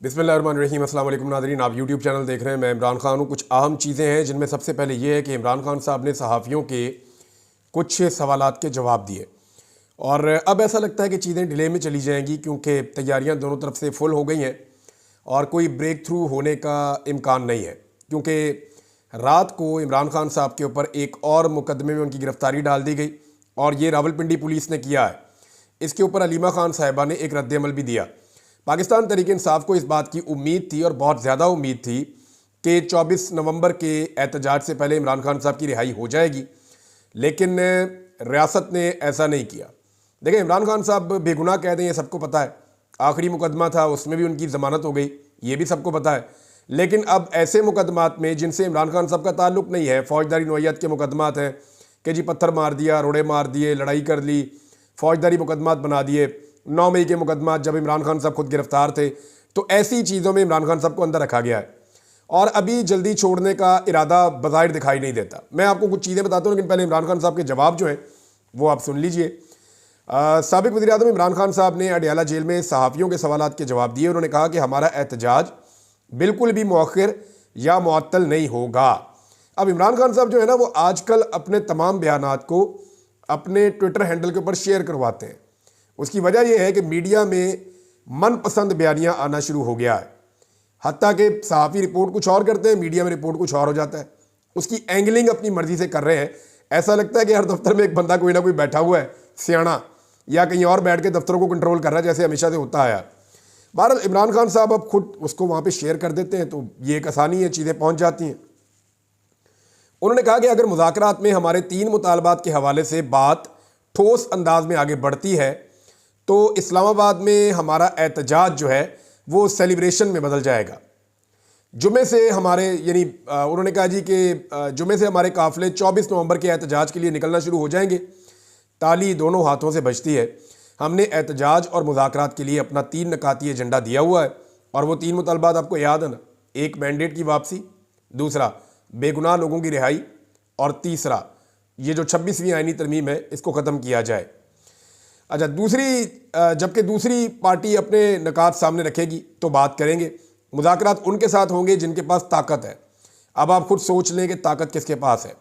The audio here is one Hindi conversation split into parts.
बिस्मिल्लाहिर्रहमानिर्रहीम। अस्सलाम वालेकुम नाज़रीन, आप यूट्यूब चैनल देख रहे हैं। मैं इमरान खान हूँ। कुछ अहम चीज़ें हैं जिनमें सबसे पहले ये है कि इमरान खान साहब ने सहाफ़ियों के कुछ सवालात के जवाब दिए और अब ऐसा लगता है कि चीज़ें डिले में चली जाएंगी क्योंकि तैयारियाँ दोनों तरफ से फुल हो गई हैं और कोई ब्रेक थ्रू होने का इम्कान नहीं है, क्योंकि रात को इमरान खान साहब के ऊपर एक और मुकदमे में उनकी गिरफ़्तारी डाल दी गई और ये रावलपिंडी पुलिस ने किया है। इसके ऊपर अलीमा खान साहिबा ने एक रद्द-ए-अमल भी दिया। पाकिस्तान तहरीक इंसाफ को इस बात की उम्मीद थी और बहुत ज़्यादा उम्मीद थी कि 24 नवंबर के एहतजाज से पहले इमरान खान साहब की रिहाई हो जाएगी, लेकिन रियासत ने ऐसा नहीं किया। देखिए, इमरान खान साहब बेगुनाह कह दें ये सबको पता है। आखिरी मुकदमा था, उसमें भी उनकी ज़मानत हो गई, ये भी सबको पता है। लेकिन अब ऐसे मुकदमात में जिनसे इमरान खान साहब का ताल्लुक़ नहीं है, फ़ौजदारी नौइयत के मुकदमात हैं कि जी पत्थर मार दिया, रोड़े मार दिए, लड़ाई कर ली, फ़ौजदारी मुकदमात बना दिए। 9 मई के मुकदमात जब इमरान खान साहब खुद गिरफ्तार थे, तो ऐसी चीज़ों में इमरान खान साहब को अंदर रखा गया है और अभी जल्दी छोड़ने का इरादा बज़ाहिर दिखाई नहीं देता। मैं आपको कुछ चीज़ें बताता हूँ, लेकिन पहले इमरान खान साहब के जवाब जो हैं वो आप सुन लीजिए। साबिक़ वज़ीर-ए-आज़म इमरान खान साहब ने अडयाला जेल में सहाफ़ियों के सवालात के जवाब दिए। उन्होंने कहा कि हमारा एहतजाज बिल्कुल भी मौखिर या मुअत्तल नहीं होगा। अब इमरान खान साहब जो है ना, वो आजकल अपने तमाम बयानात को अपने ट्विटर हैंडल के ऊपर शेयर करवाते हैं। उसकी वजह यह है कि मीडिया में मनपसंद बयानियाँ आना शुरू हो गया है। हत्ता कि सहाफ़ी रिपोर्ट कुछ और करते हैं, मीडिया में रिपोर्ट कुछ और हो जाता है। उसकी एंगलिंग अपनी मर्ज़ी से कर रहे हैं। ऐसा लगता है कि हर दफ्तर में एक बंदा कोई ना कोई बैठा हुआ है, सियाना, या कहीं और बैठ के दफ्तरों को कंट्रोल कर रहा है, जैसे हमेशा से होता आया। बहरहाल इमरान खान साहब अब खुद उसको वहाँ पर शेयर कर देते हैं, तो ये एक आसानी है, चीज़ें पहुँच जाती हैं। उन्होंने कहा कि अगर मुज़ाकरात में हमारे 3 मुतालबात के हवाले से बात ठोस अंदाज में आगे बढ़ती है तो इस्लामाबाद में हमारा एहतजाज जो है वो सेलिब्रेशन में बदल जाएगा। जुमे से हमारे उन्होंने कहा जी कि जुमे से हमारे काफ़िले 24 नवंबर के एहतजाज के लिए निकलना शुरू हो जाएंगे। ताली दोनों हाथों से बजती है। हमने एहतजाज और मुज़ाकरात के लिए अपना 3 नकाती एजेंडा दिया हुआ है और वो 3 मुतालबात आपको याद है ना। एक, मैंडेट की वापसी, दूसरा बेगुनाह लोगों की रिहाई और तीसरा ये जो 26वीं आईनी तरमीम है इसको ख़त्म किया जाए। अच्छा, जबकि दूसरी पार्टी अपने नकात सामने रखेगी तो बात करेंगे। मुज़ाकरात उनके साथ होंगे जिनके पास ताकत है। अब आप खुद सोच लें कि ताकत किसके पास है।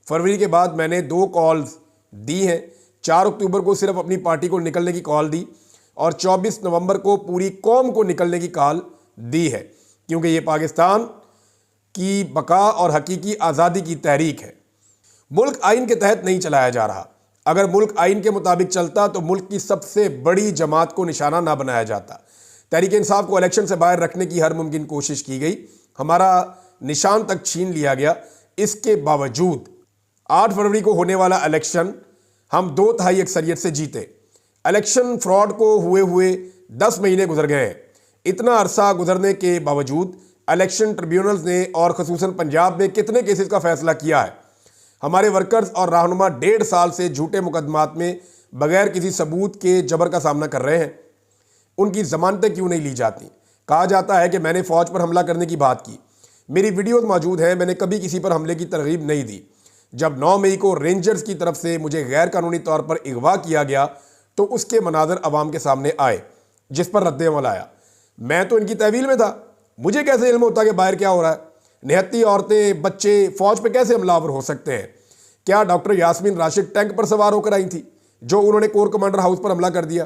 फरवरी के बाद मैंने 2 कॉल्स दी हैं। 4 अक्टूबर को सिर्फ अपनी पार्टी को निकलने की कॉल दी और 24 नवंबर को पूरी कौम को निकलने की कॉल दी है, क्योंकि ये पाकिस्तान की बका और हकीकी आज़ादी की तहरीक है। मुल्क आइन के तहत नहीं चलाया जा रहा। अगर मुल्क आइन के मुताबिक चलता तो मुल्क की सबसे बड़ी जमात को निशाना ना बनाया जाता। तहरीक इंसाफ को इलेक्शन से बाहर रखने की हर मुमकिन कोशिश की गई, हमारा निशान तक छीन लिया गया। इसके बावजूद 8 फरवरी को होने वाला इलेक्शन हम 2/3 अक्सरियत से जीते। इलेक्शन फ्रॉड को हुए 10 महीने गुजर गए हैं। इतना अरसा गुजरने के बावजूद इलेक्शन ट्रिब्यूनल्स ने और ख़ुसूसन पंजाब में कितने केसेस का फैसला किया है। हमारे वर्कर्स और रहनुमा 1.5 साल से झूठे मुकदमात में बगैर किसी सबूत के जबर का सामना कर रहे हैं। उनकी ज़मानतें क्यों नहीं ली जाती? कहा जाता है कि मैंने फ़ौज पर हमला करने की बात की। मेरी वीडियोस मौजूद हैं, मैंने कभी किसी पर हमले की तरगीब नहीं दी। जब 9 मई को रेंजर्स की तरफ से मुझे गैर कानूनी तौर पर अगवा किया गया तो उसके मनाज़र अवाम के सामने आए, जिस पर रद्द-ए-अमल आया। मैं तो इनकी तहवील में था, मुझे कैसे इल्म होता कि बाहर क्या हो रहा है? निहत्ती औरतें, बच्चे फ़ौज पे कैसे हमलावर हो सकते हैं? क्या डॉक्टर यास्मीन राशिद टैंक पर सवार होकर आई थी जो उन्होंने कोर कमांडर हाउस पर हमला कर दिया?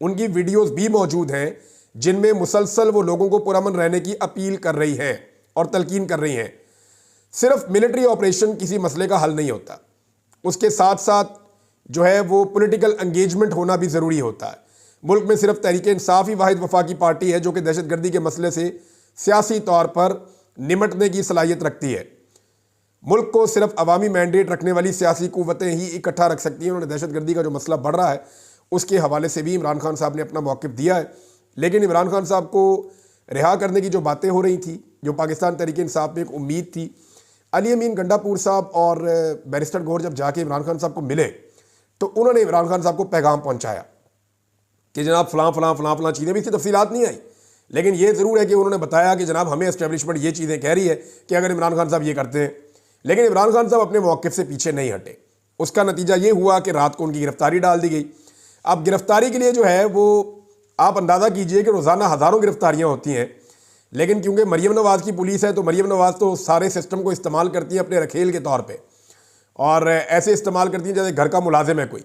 उनकी वीडियोस भी मौजूद हैं जिनमें मुसलसल वो लोगों को पुरअमन रहने की अपील कर रही हैं और तलकीन कर रही हैं। सिर्फ मिलिट्री ऑपरेशन किसी मसले का हल नहीं होता, उसके साथ साथ जो है वो पॉलिटिकल एंगेजमेंट होना भी ज़रूरी होता है। मुल्क में सिर्फ तहरीक इंसाफ ही वाहिद वफाकी पार्टी है जो कि दहशतगर्दी के मसले से सियासी तौर पर निमटने की सलाहियत रखती है। मुल्क को सिर्फ अवामी मैंडेट रखने वाली सियासी कुव्वतें ही इकट्ठा रख सकती हैं। उन्होंने दहशतगर्दी का जो मसला बढ़ रहा है उसके हवाले से भी इमरान खान साहब ने अपना मौक़िफ़ दिया है। लेकिन इमरान खान साहब को रिहा करने की जो बातें हो रही थी, जो पाकिस्तान तहरीक इंसाफ में एक उम्मीद थी, अली अमीन गंडापुर साहब और बैरिस्टर गौहर जब जाके इमरान खान साहब को मिले तो उन्होंने इमरान खान साहब को पैगाम पहुँचाया कि जनाब फ़लाँ चीज़ें भी, इसकी तफसीलात नहीं आई, लेकिन ये ज़रूर है कि उन्होंने बताया कि जनाब हमें एस्टेब्लिशमेंट ये चीज़ें कह रही है कि अगर इमरान खान साहब ये करते हैं। लेकिन इमरान खान साहब अपने मौक़िफ़ से पीछे नहीं हटे। उसका नतीजा ये हुआ कि रात को उनकी गिरफ़्तारी डाल दी गई। अब गिरफ़्तारी के लिए जो है वो आप अंदाज़ा कीजिए कि रोज़ाना हज़ारों गिरफ़्तारियाँ होती हैं। लेकिन क्योंकि मरीम नवाज़ की पुलिस है तो मरीम नवाज़ तो सारे सिस्टम को इस्तेमाल करती है अपने रखेल के तौर पे, और ऐसे इस्तेमाल करती है जैसे घर का मुलाजिम है कोई।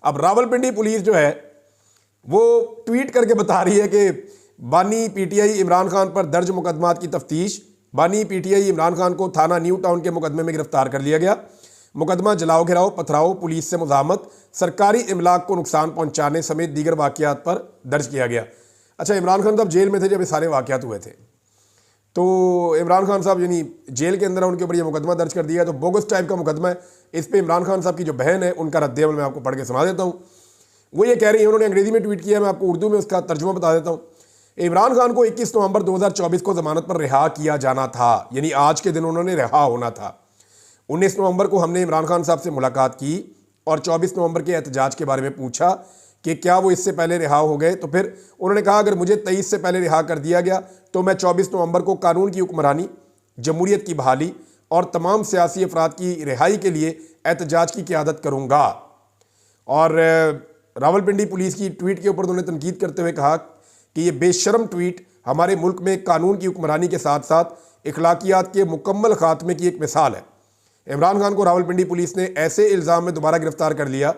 अब रावलपिंडी पुलिस जो है वो ट्वीट करके बता रही है कि बानी पीटीआई इमरान खान पर दर्ज मुकदमात की तफ्तीश। बानी पीटीआई इमरान खान को थाना न्यू टाउन के मुकदमे में गिरफ्तार कर लिया गया। मुकदमा जलाओ घिराओ पथराव पुलिस से मुजाहमत सरकारी इमलाक को नुकसान पहुंचाने समेत दीगर वाकयात पर दर्ज किया गया। अच्छा, इमरान खान साहब जेल में थे जब ये सारे वाकयात हुए थे, तो इमरान खान साहब यानी जेल के अंदर उनके ऊपर ये मुकदमा दर्ज कर दिया है। तो बोगस टाइप का मुकदमा है। इस पर इमरान खान साहब की जो बहन है उनका रद्द-ए-अमल मैं आपको पढ़ के सुना देता हूँ। वो ये कह रही है, उन्होंने अंग्रेजी में ट्वीट किया, मैं आपको उर्दू में उसका तर्जुमा बता देता हूँ। इमरान खान को 21 नवंबर 2024 को जमानत पर रिहा किया जाना था, यानी आज के दिन उन्होंने रिहा होना था। 19 नवंबर को हमने इमरान खान साहब से मुलाकात की और 24 नवंबर के एहतजाज के बारे में पूछा कि क्या वो इससे पहले रिहा हो गए। तो फिर उन्होंने कहा अगर मुझे 23 से पहले रिहा कर दिया गया तो मैं 24 नवंबर को कानून की हुक्मरानी, जमहूरियत की बहाली और तमाम सियासी अफराद की रिहाई के लिए एहतजाज की क़यादत करूँगा। और रावलपिंडी पुलिस की ट्वीट के ऊपर उन्होंने तनकीद करते हुए कहा कि ये बेशर्म ट्वीट हमारे मुल्क में कानून की हुक्मरानी के साथ साथ इखलाकियात के मुकम्मल खात्मे की एक मिसाल है। इमरान खान को रावलपिंडी पुलिस ने ऐसे इल्ज़ाम में दोबारा गिरफ्तार कर लिया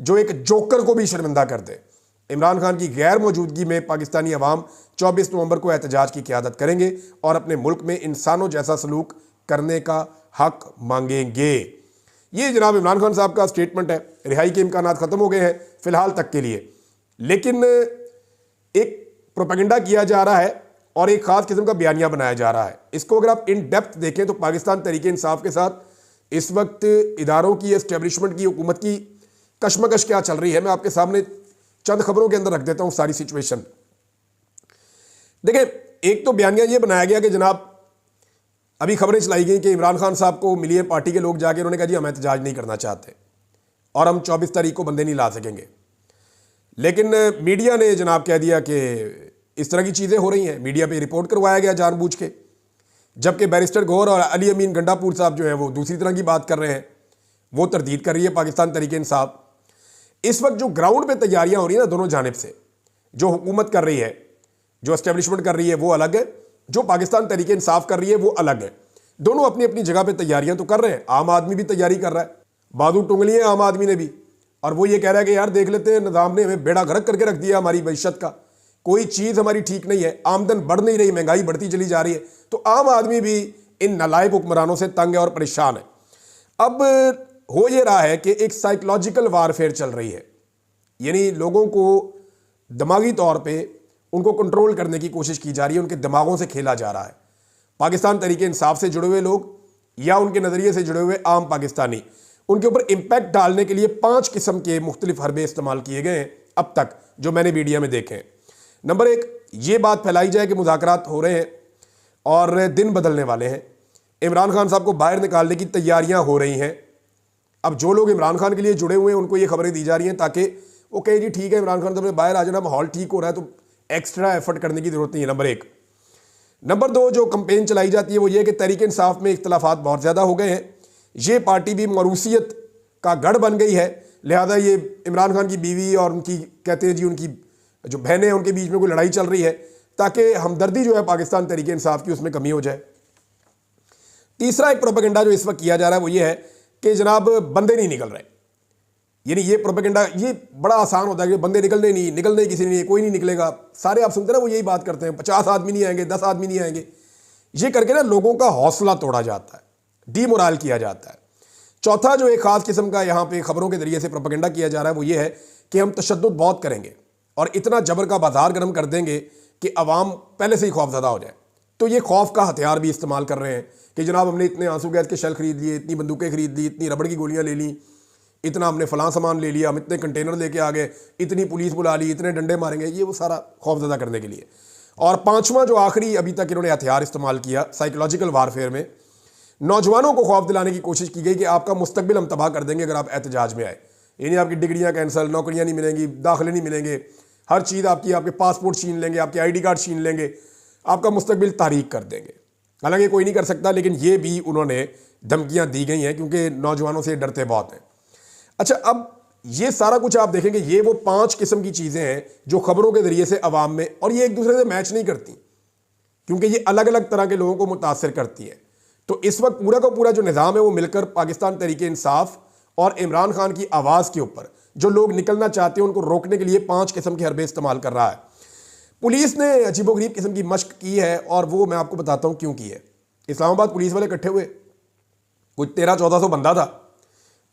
जो एक जोकर को भी शर्मिंदा कर दे। इमरान खान की गैर मौजूदगी में पाकिस्तानी अवाम 24 नवंबर को एहतजाज की क़यादत करेंगे और अपने मुल्क में इंसानों जैसा सलूक करने का हक मांगेंगे। ये जनाब इमरान खान साहब का स्टेटमेंट है। रिहाई के इम्कानात ख़त्म हो गए हैं फ़िलहाल तक के लिए, लेकिन एक प्रोपेगेंडा किया जा रहा है और एक ख़ास किस्म का बयानिया बनाया जा रहा है। इसको अगर आप इन डेप्थ देखें तो पाकिस्तान तहरीक इंसाफ के साथ इस वक्त इदारों की, एस्टेब्लिशमेंट की, हुकूमत की कशमकश क्या चल रही है, मैं आपके सामने चंद खबरों के अंदर रख देता हूं सारी सिचुएशन। देखिए, एक तो बयानिया ये बनाया गया कि जनाब अभी खबरें चलाई गई कि इमरान खान साहब को मिलिए पार्टी के लोग जाके उन्होंने कहा जी हम एहतजाज नहीं करना चाहते और हम 24 तारीख को बंदे नहीं ला सकेंगे। लेकिन मीडिया ने जनाब कह दिया कि इस तरह की चीज़ें हो रही हैं। मीडिया पे रिपोर्ट करवाया गया जानबूझ के, जबकि बैरिस्टर गौहर और अली अमीन गंडापुर साहब जो है वो दूसरी तरह की बात कर रहे हैं। वो तरदीद कर रही है पाकिस्तान तहरीक इंसाफ। इस वक्त जो ग्राउंड पे तैयारियां हो रही हैं ना दोनों जानिब से, जो हुकूमत कर रही है, जो एस्टेब्लिशमेंट कर रही है वो अलग है, जो पाकिस्तान तहरीक इंसाफ कर रही है वो अलग है। दोनों अपनी अपनी जगह पे तैयारियां तो कर रहे हैं। आम आदमी भी तैयारी कर रहा है, बादू टुंगली है आम आदमी ने भी, और वो ये कह रहा है कि यार देख लेते हैं, निज़ाम ने हमें बेड़ा गर्क करके रख दिया हमारी मईशत का, कोई चीज़ हमारी ठीक नहीं है, आमदन बढ़ नहीं रही, महंगाई बढ़ती चली जा रही है। तो आम आदमी भी इन नालायक हुक्मरानों से तंग है और परेशान है। अब हो ये रहा है कि एक साइकोलॉजिकल वारफेयर चल रही है, यानी लोगों को दिमागी तौर पे उनको कंट्रोल करने की कोशिश की जा रही है, उनके दिमागों से खेला जा रहा है। पाकिस्तान तहरीक इंसाफ से जुड़े हुए लोग या उनके नज़रिए से जुड़े हुए आम पाकिस्तानी, उनके ऊपर इम्पैक्ट डालने के लिए 5 किस्म के मुख्तलिफ हरबे इस्तेमाल किए गए हैं अब तक जो मैंने मीडिया में देखे हैं। नंबर 1, ये बात फैलाई जाए कि मुज़ाकरात हो रहे हैं और दिन बदलने वाले हैं, इमरान खान साहब को बाहर निकालने की तैयारियां हो रही हैं। अब जो लोग इमरान खान के लिए जुड़े हुए हैं उनको ये खबरें दी जा रही हैं ताकि वो कहे जी ठीक है इमरान खान साहब ने बाहर आ जाना, माहौल ठीक हो रहा है तो एक्स्ट्रा एफर्ट करने की जरूरत नहीं है। नंबर 1। नंबर 2, जो कंपेन चलाई जाती है वो ये कि तहरीक इंसाफ में इख्तलाफात बहुत ज़्यादा हो गए हैं, ये पार्टी भी मरूसियत का गढ़ बन गई है, लिहाजा ये इमरान खान की बीवी और उनकी कहते हैं जी उनकी जो बहनें हैं उनके बीच में कोई लड़ाई चल रही है ताकि हमदर्दी जो है पाकिस्तान तहरीक इंसाफ की उसमें कमी हो जाए। तीसरा एक प्रोपेगेंडा जो इस वक्त किया जा रहा है वो ये है कि जनाब बंदे नहीं निकल रहे, यानी ये प्रोपेगेंडा ये बड़ा आसान होता है कि बंदे निकलने किसी नहीं, कोई नहीं निकलेगा। सारे आप सुनते ना वो यही बात करते हैं, 50 आदमी नहीं आएंगे, 10 आदमी नहीं आएंगे, ये करके ना लोगों का हौसला तोड़ा जाता है, डीमोरल किया जाता है। चौथा जो एक खास किस्म का यहाँ पे खबरों के जरिए से प्रोपेगेंडा किया जा रहा है वो ये है कि हम तशद्दुद बहुत करेंगे और इतना जबर का बाजार गर्म कर देंगे कि अवाम पहले से ही खौफजदा हो जाए। तो ये खौफ का हथियार भी इस्तेमाल कर रहे हैं कि जनाब हमने इतने आंसू गैस के शेल खरीद लिए, इतनी बंदूकें खरीद ली, इतनी रबड़ की गोलियां ले ली, इतना हमने फलां सामान ले लिया, हम इतने कंटेनर लेके आ गए, इतनी पुलिस बुला ली, इतने डंडे मारेंगे, ये वो सारा खौफजदा करने के लिए। और पांचवा जो आखिरी अभी तक इन्होंने हथियार इस्तेमाल किया साइकोलॉजिकल वारफेयर में, नौजवानों को खौफ दिलाने की कोशिश की गई कि आपका मुस्तकबिल हम तबाह कर देंगे अगर आप एहतजाज में आए, यानी आपकी डिग्रियां कैंसिल, नौकरियां नहीं मिलेंगी, दाखिले नहीं मिलेंगे, हर चीज़ आपकी, आपके पासपोर्ट छीन लेंगे, आपके ID कार्ड छीन लेंगे, आपका मुस्तकबिल तारीक कर देंगे। हालांकि कोई नहीं कर सकता, लेकिन ये भी उन्होंने धमकियां दी गई हैं क्योंकि नौजवानों से डरते बहुत हैं। अच्छा, अब ये सारा कुछ आप देखेंगे, ये वो 5 किस्म की चीज़ें हैं जो खबरों के जरिए से अवाम में, और ये एक दूसरे से मैच नहीं करती क्योंकि ये अलग अलग तरह के लोगों को मुतासर करती है। तो इस वक्त पूरा का पूरा जो निज़ाम है वो मिलकर पाकिस्तान तहरीक इंसाफ और इमरान खान की आवाज़ के ऊपर जो लोग निकलना चाहते हैं उनको रोकने के लिए 5 किस्म के हरबे इस्तेमाल कर रहा है। पुलिस ने अजीबोगरीब किस्म की मशक की है और वो मैं आपको बताता हूँ क्यों की है। इस्लामाबाद पुलिस वाले इकट्ठे हुए, कुछ 1300-1400 बंदा था,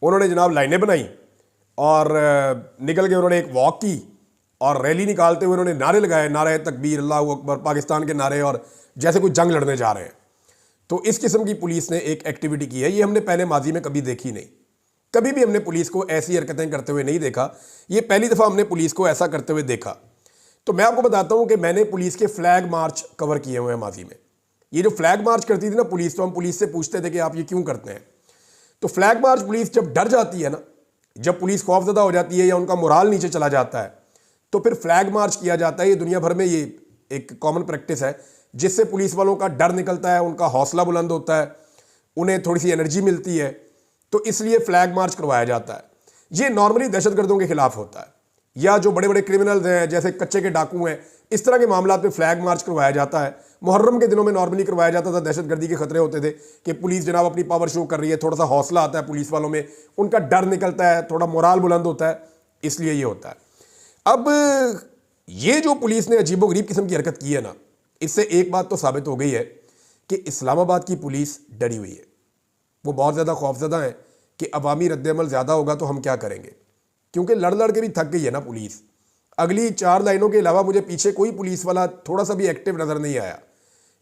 उन्होंने जनाब लाइनें बनाई और निकल के उन्होंने एक वॉक की और रैली निकालते हुए उन्होंने नारे लगाए, नारे तकबीर, अल्लाहू अकबर, पाकिस्तान के नारे, और जैसे कोई जंग लड़ने जा रहे हैं। तो इस किस्म की पुलिस ने एक एक्टिविटी की है, ये हमने पहले माजी में कभी देखी नहीं। कभी भी हमने पुलिस को ऐसी हरकतें करते हुए नहीं देखा, ये पहली दफ़ा हमने पुलिस को ऐसा करते हुए देखा। तो मैं आपको बताता हूँ कि मैंने पुलिस के फ्लैग मार्च कवर किए हुए हैं माजी में। ये जो फ्लैग मार्च करती थी ना पुलिस, तो हम पुलिस से पूछते थे कि आप ये क्यों करते हैं। तो फ्लैग मार्च पुलिस जब डर जाती है ना, जब पुलिस खौफजदा हो जाती है या उनका मोराल नीचे चला जाता है, तो फिर फ्लैग मार्च किया जाता है। ये दुनिया भर में ये एक कॉमन प्रैक्टिस है, जिससे पुलिस वालों का डर निकलता है, उनका हौसला बुलंद होता है, उन्हें थोड़ी सी एनर्जी मिलती है। तो इसलिए फ्लैग मार्च करवाया जाता है। ये नॉर्मली दहशतगर्दों के खिलाफ होता है, या जो बड़े बड़े क्रिमिनल्स हैं जैसे कच्चे के डाकू हैं, इस तरह के मामला में फ्लैग मार्च करवाया जाता है। मुहर्रम के दिनों में नॉर्मली करवाया जाता था, दहशतगर्दी के खतरे होते थे कि पुलिस जनाब अपनी पावर शो कर रही है, थोड़ा सा हौसला आता है पुलिस वालों में, उनका डर निकलता है, थोड़ा मोराल बुलंद होता है, इसलिए ये होता है। अब ये जो पुलिस ने अजीबोगरीब किस्म की हरकत की है ना, इससे एक बात तो साबित हो गई है कि इस्लामाबाद की पुलिस डरी हुई है। वो बहुत ज़्यादा खौफजदा है कि अवामी रद्दअमल ज़्यादा होगा तो हम क्या करेंगे, क्योंकि लड़ लड़ के भी थक गई है ना पुलिस। अगली 4 लाइनों के अलावा मुझे पीछे कोई पुलिस वाला थोड़ा सा भी एक्टिव नज़र नहीं आया।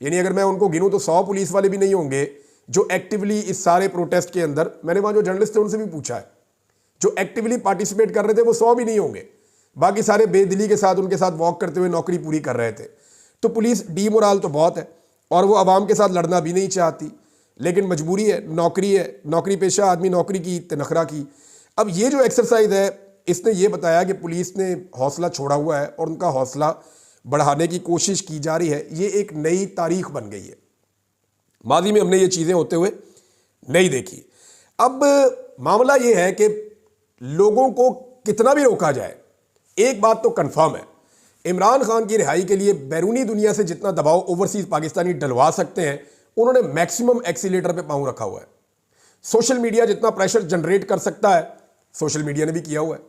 यानी अगर मैं उनको गिनूँ तो 100 पुलिस वाले भी नहीं होंगे जो एक्टिवली इस सारे प्रोटेस्ट के अंदर, मैंने वहाँ जो जर्नलिस्ट थे उनसे भी पूछा है, जो एक्टिवली पार्टिसिपेट कर रहे थे वो 100 भी नहीं होंगे। बाकी सारे बेदिली के साथ उनके साथ वॉक करते हुए नौकरी पूरी कर रहे थे। तो पुलिस डीमोरल तो बहुत है और वो आवाम के साथ लड़ना भी नहीं चाहती, लेकिन मजबूरी है, नौकरी है, नौकरी पेशा आदमी, नौकरी की तनखरा की। अब ये जो एक्सरसाइज है, इसने ये बताया कि पुलिस ने हौसला छोड़ा हुआ है और उनका हौसला बढ़ाने की कोशिश की जा रही है। ये एक नई तारीख बन गई है, माजी में हमने ये चीज़ें होते हुए नहीं देखी। अब मामला ये है कि लोगों को कितना भी रोका जाए, एक बात तो कंफर्म है, इमरान खान की रिहाई के लिए बैरूनी दुनिया से जितना दबाव ओवरसीज पाकिस्तानी डलवा सकते हैं, उन्होंने मैक्सिमम एक्सीलेटर पे पांव रखा हुआ है। सोशल मीडिया जितना प्रेशर जनरेट कर सकता है, सोशल मीडिया ने भी किया हुआ है।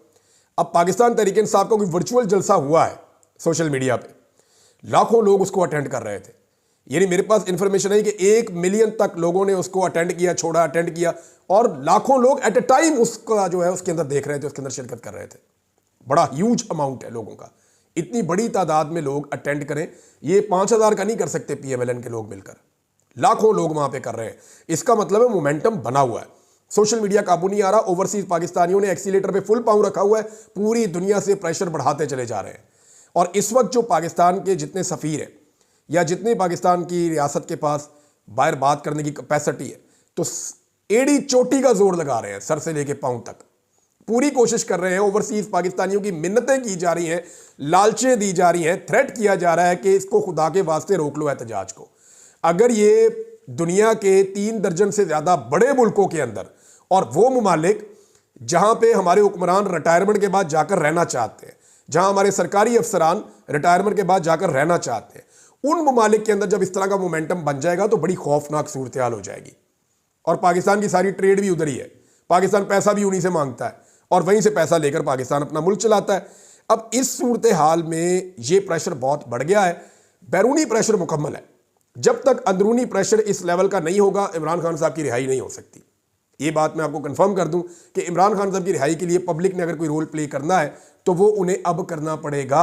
अब पाकिस्तान तहरीक इंसाफ का कोई वर्चुअल जलसा हुआ है सोशल मीडिया पे, लाखों लोग उसको अटेंड कर रहे थे। यानी मेरे पास इंफॉर्मेशन है कि 1 मिलियन तक लोगों ने उसको अटेंड किया, छोड़ा, अटेंड किया, और लाखों लोग एट ए टाइम उसका जो है उसके अंदर देख रहे थे, उसके अंदर शिरकत कर रहे थे। बड़ा ह्यूज अमाउंट है लोगों का, इतनी बड़ी तादाद में लोग अटेंड करें, ये 5000 का नहीं कर सकते PMLN के लोग मिलकर, लाखों लोग वहां पे कर रहे हैं। इसका मतलब है मोमेंटम बना हुआ है, सोशल मीडिया काबू नहीं आ रहा। ओवरसीज पाकिस्तानियों ने एक्सीलेटर पे फुल पांव रखा हुआ है, पूरी दुनिया से प्रेशर बढ़ाते चले जा रहे हैं। और इस वक्त जो पाकिस्तान के जितने सफ़ीर हैं या जितनी पाकिस्तान की रियासत के पास बाहर बात करने की कैपेसिटी है, तो एड़ी चोटी का जोर लगा रहे हैं, सर से लेके पांव तक पूरी कोशिश कर रहे हैं। ओवरसीज पाकिस्तानियों की मिन्नतें की जा रही हैं, लालचें दी जा रही हैं, थ्रेट किया जा रहा है कि इसको खुदा के वास्ते रोक लो एहतजाज को। अगर ये दुनिया के 3 दर्जन से ज़्यादा बड़े मुल्कों के अंदर, और वो ममालिक जहाँ पे हमारे हुक्मरान रिटायरमेंट के बाद जाकर रहना चाहते हैं, जहाँ हमारे सरकारी अफसरान रिटायरमेंट के बाद जाकर रहना चाहते हैं, उन ममालिक के अंदर जब इस तरह का मोमेंटम बन जाएगा तो बड़ी खौफनाक सूरत हाल हो जाएगी। और पाकिस्तान की सारी ट्रेड भी उधर ही है, पाकिस्तान पैसा भी उन्हीं से मांगता है और वहीं से पैसा लेकर पाकिस्तान अपना मुल्क चलाता है। अब इस सूरत हाल में ये प्रेशर बहुत बढ़ गया है। बैरूनी प्रेशर मुकम्मल है, जब तक अंदरूनी प्रेशर इस लेवल का नहीं होगा इमरान खान साहब की रिहाई नहीं हो सकती। ये बात मैं आपको कंफर्म कर दूं कि इमरान खान साहब की रिहाई के लिए पब्लिक ने अगर कोई रोल प्ले करना है तो वो उन्हें अब करना पड़ेगा।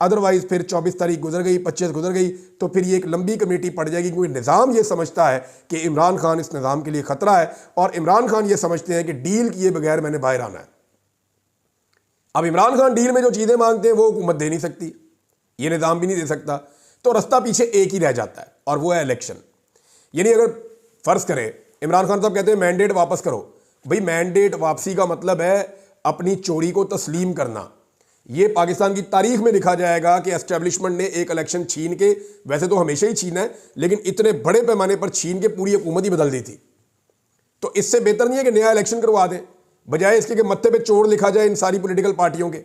अदरवाइज फिर 24 तारीख गुजर गई, 25 गुजर गई, तो फिर ये एक लंबी कमेटी पड़ जाएगी, क्योंकि निज़ाम ये समझता है कि इमरान खान इस निज़ाम के लिए खतरा है, और इमरान खान ये समझते हैं कि डील किए बगैर मैंने बाहर आना है। अब इमरान खान डील में जो चीज़ें मांगते हैं वो हुकूमत दे नहीं सकती, ये निज़ाम भी नहीं दे सकता, तो रास्ता पीछे एक ही रह जाता है और वो है इलेक्शन। यानी अगर फ़र्ज़ करें इमरान खान साहब कहते हैं मैंडेट वापस करो, भाई मैंडेट वापसी का मतलब है अपनी चोरी को तस्लीम करना। ये पाकिस्तान की तारीख में लिखा जाएगा कि एस्टेब्लिशमेंट ने एक इलेक्शन छीन के, वैसे तो हमेशा ही छीना है, लेकिन इतने बड़े पैमाने पर छीन के पूरी हुकूमत ही बदल दी थी। तो इससे बेहतर नहीं है कि नया इलेक्शन करवा दें, बजाय इसके कि मत्थे पे चोर लिखा जाए इन सारी पॉलिटिकल पार्टियों के।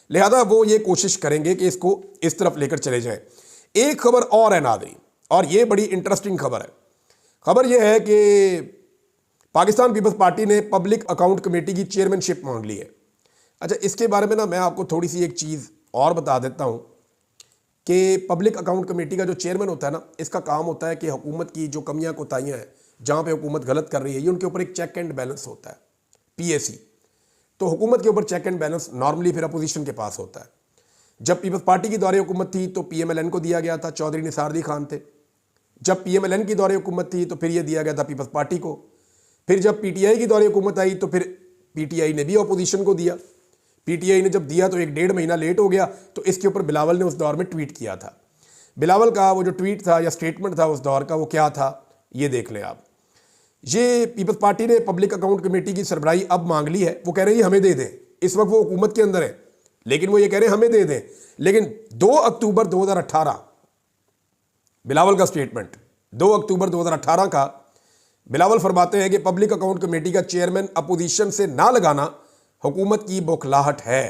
लिहाजा वो ये कोशिश करेंगे कि इसको इस तरफ लेकर चले जाएं। एक खबर और है नादरी, और ये बड़ी इंटरेस्टिंग खबर है। खबर यह है कि पाकिस्तान पीपल्स पार्टी ने पब्लिक अकाउंट कमेटी की चेयरमैनशिप मांग ली है। अच्छा, इसके बारे में ना मैं आपको थोड़ी सी एक चीज़ और बता देता हूँ कि पब्लिक अकाउंट कमेटी का जो चेयरमैन होता है ना, इसका काम होता है कि हुकूमत की जो कमियां कोताहियां हैं, जहाँ पे हुकूमत गलत कर रही है, ये उनके ऊपर एक चेक एंड बैलेंस होता है, PAC। तो हुकूमत के ऊपर चेक एंड बैलेंस नॉर्मली फिर अपोजिशन के पास होता है। जब पीपल्स पार्टी की दौरे हुकूमत थी तो PMLN को दिया गया था, चौधरी निसार अली खान थे। जब PMLN की दौरे हुकूमत थी तो फिर ये दिया गया था पीपल्स पार्टी को। फिर जब PTI की दौरे हुकूमत आई तो फिर PTI ने भी अपोजिशन को दिया। PTI ने जब दिया तो 1-1.5 महीना लेट हो गया, तो इसके ऊपर बिलावल ने उस दौर में ट्वीट किया था। बिलावल का वो जो ट्वीट था या स्टेटमेंट था उस दौर का, वो क्या था ये देख लें आप। ये पीपल्स पार्टी ने पब्लिक अकाउंट कमेटी की सरबराही अब मांग ली है। वो कह रहे हैं हमें दे दें, इस वक्त वो हुकूमत के अंदर है, लेकिन वो ये कह रहे हैं हमें दे दें। लेकिन 2 अक्टूबर 2018 बिलावल का स्टेटमेंट, 2 अक्टूबर 2018 का बिलावल फरमाते हैं कि पब्लिक अकाउंट कमेटी का चेयरमैन अपोजिशन से ना लगाना हुकूमत की बौखलाहट है,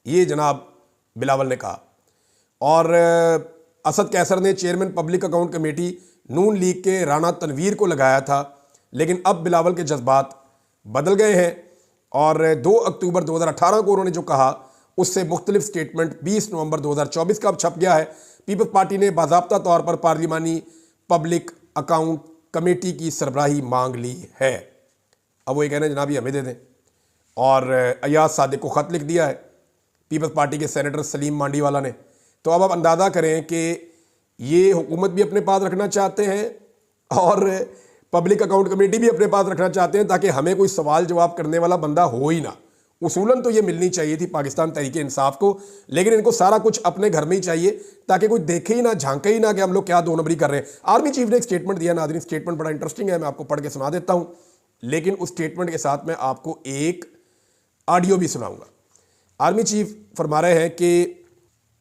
ये जनाब बिलावल ने कहा। और असद कैसर ने चेयरमैन पब्लिक अकाउंट कमेटी नून लीग के राना तनवीर को लगाया था, लेकिन अब बिलावल के जज्बात बदल गए हैं और 2 अक्टूबर 2018 को उन्होंने जो कहा उससे मुख्तलिफ स्टेटमेंट 20 नवंबर 2024 का अब छप गया है। पीपल्स पार्टी ने बाज़ाब्ता तौर पर पार्लिमानी पब्लिक अकाउंट कमेटी की सरबराही मांग ली है। अब वो ये कह रहे हैं जनाब ये हमें दे दें, और अयाज सादिक को ख़त लिख दिया है पीपल्स पार्टी के सेनेटर सलीम मांडीवाला ने। तो अब आप अंदाज़ा करें कि ये हुकूमत भी अपने पास रखना चाहते हैं और पब्लिक अकाउंट कमेटी भी अपने पास रखना चाहते हैं, ताकि हमें कोई सवाल जवाब करने वाला बंदा हो ही ना। उसूलन तो ये मिलनी चाहिए थी पाकिस्तान तहरीके इंसाफ को, लेकिन इनको सारा कुछ अपने घर में ही चाहिए ताकि कोई देखे ही ना, झांके ही ना कि हम लोग क्या 2 नंबरी कर रहे हैं। आर्मी चीफ ने एक स्टेटमेंट दिया नाज़रीन, स्टेटमेंट बड़ा इंटरेस्टिंग है, मैं आपको पढ़ के सुना देता हूँ, लेकिन उस स्टेटमेंट के साथ मैं आपको एक ऑडियो भी सुनाऊंगा। आर्मी चीफ फरमा रहे हैं कि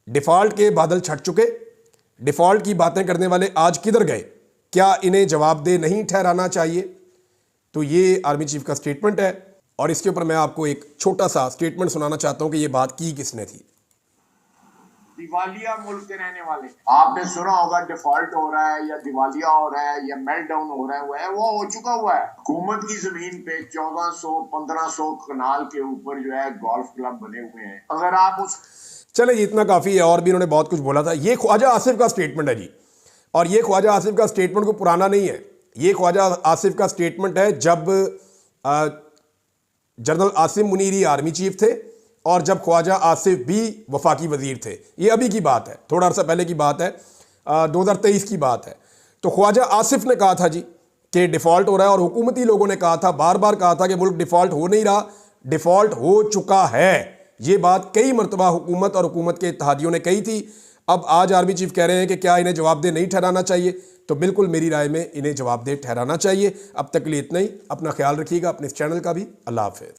डिफ़ॉल्ट के बादल छट चुके, डिफ़ॉल्ट की बातें करने वाले आज किधर गए, क्या इन्हें जवाबदेह नहीं ठहराना चाहिए। तो ये आर्मी चीफ का स्टेटमेंट है और इसके ऊपर मैं आपको एक छोटा सा स्टेटमेंट सुनाना चाहता हूं कि ये बात की किसने थी। दिवालिया मुल्क के रहने वाले, आपने सुना होगा डिफॉल्ट हो रहा है या दिवालिया हो रहा है या मेल्टडाउन हो रहा है, वो हो चुका हुआ है। हुकूमत की जमीन पे 1400-1500 कनाल के ऊपर जो है गोल्फ क्लब बने हुए हैं। अगर आप उस चले ये इतना काफ़ी है, और भी इन्होंने बहुत कुछ बोला था। ये ख्वाजा आसिफ का स्टेटमेंट है जी, और ये ख्वाजा आसिफ का स्टेटमेंट को पुराना नहीं है, ये ख्वाजा आसिफ का स्टेटमेंट है जब जनरल आसिम मुनीरी आर्मी चीफ थे और जब ख्वाजा आसिफ भी वफाकी वजीर थे। ये अभी की बात है, थोड़ा अर्सा पहले की बात है, 2023 की बात है। तो ख्वाजा आसिफ ने कहा था जी कि डिफ़ॉल्ट हो रहा है, और हुकूमती लोगों ने कहा था, बार बार कहा था कि मुल्क डिफ़ॉल्ट हो नहीं रहा, डिफ़ॉल्ट हो चुका है। ये बात कई मरतबा हुकूमत और हुकूमत के इत्तेहादियों ने कही थी। अब आज आर्मी चीफ कह रहे हैं कि क्या इन्हें जवाबदेह नहीं ठहराना चाहिए, तो बिल्कुल मेरी राय में इन्हें जवाबदेह ठहराना चाहिए। अब तक के लिए इतना ही, अपना ख्याल रखिएगा, अपने इस चैनल का भी। अल्लाह हाफ़िज़।